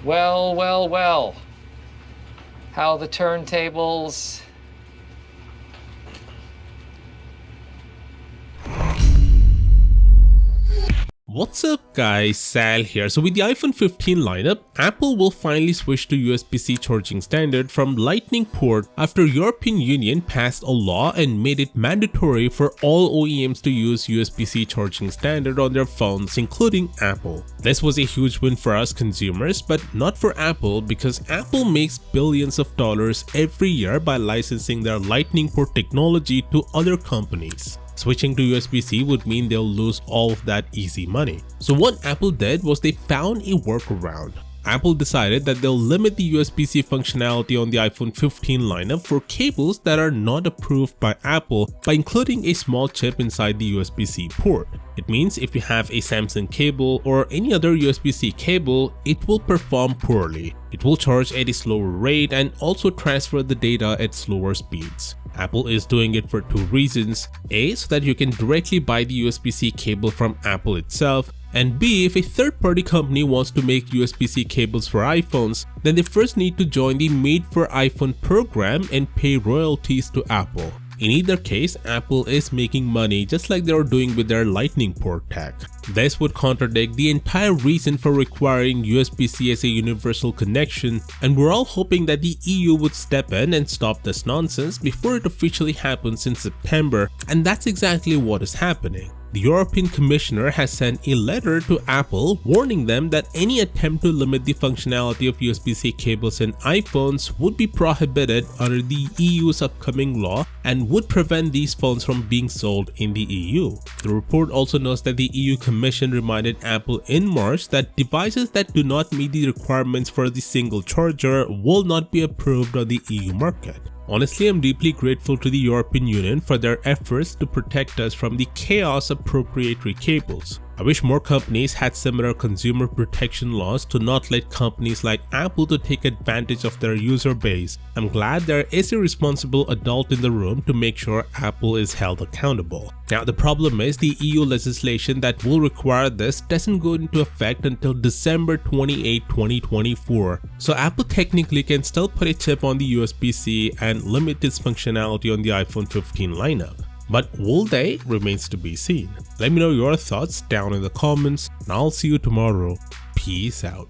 Well. How the turntables? What's up guys, Sal here. So with the iPhone 15 lineup, Apple will finally switch to USB-C charging standard from Lightning port after European Union passed a law and made it mandatory for all OEMs to use USB-C charging standard on their phones, including Apple. This was a huge win for us consumers, but not for Apple because Apple makes billions of dollars every year by licensing their Lightning port technology to other companies. Switching to USB-C would mean they'll lose all of that easy money. So what Apple did was they found a workaround. Apple decided that they'll limit the USB-C functionality on the iPhone 15 lineup for cables that are not approved by Apple by including a small chip inside the USB-C port. It means if you have a Samsung cable or any other USB-C cable, it will perform poorly. It will charge at a slower rate and also transfer the data at slower speeds. Apple is doing it for two reasons: A, so that you can directly buy the USB-C cable from Apple itself, and B, if a third-party company wants to make USB-C cables for iPhones, then they first need to join the Made for iPhone program and pay royalties to Apple. In either case, Apple is making money just like they are doing with their Lightning port tech. This would contradict the entire reason for requiring USB-C as a universal connection, and we're all hoping that the EU would step in and stop this nonsense before it officially happens in September, and that's exactly what is happening. The European Commissioner has sent a letter to Apple warning them that any attempt to limit the functionality of USB-C cables in iPhones would be prohibited under the EU's upcoming law and would prevent these phones from being sold in the EU. The report also notes that the EU Commission reminded Apple in March that devices that do not meet the requirements for the single charger will not be approved on the EU market. Honestly, I'm deeply grateful to the European Union for their efforts to protect us from the chaos of proprietary cables. I wish more companies had similar consumer protection laws to not let companies like Apple to take advantage of their user base. I'm glad there is a responsible adult in the room to make sure Apple is held accountable. Now the problem is the EU legislation that will require this doesn't go into effect until December 28, 2024. So Apple technically can still put a chip on the USB-C and limit its functionality on the iPhone 15 lineup. But will they? Remains to be seen. Let me know your thoughts down in the comments, and I'll see you tomorrow. Peace out.